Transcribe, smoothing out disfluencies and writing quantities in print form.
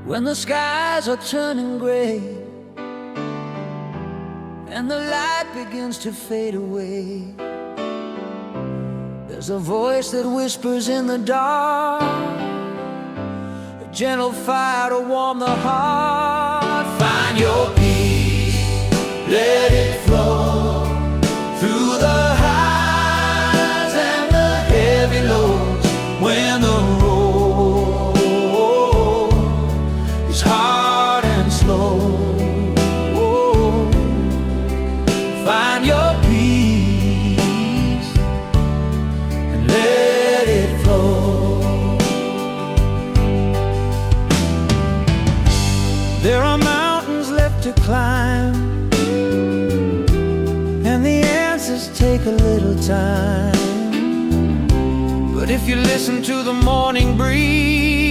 when the skies are turning gray and the light begins to fade away. There's a voice that whispers in the dark, a gentle fire to warm the heart. Find your peace, let it flow through the highs and the heavy lows. When the road is hard and slow, find your peace and let it flow. There are mountains left to climb, and the answers take a little time. But if you listen to the morning breeze,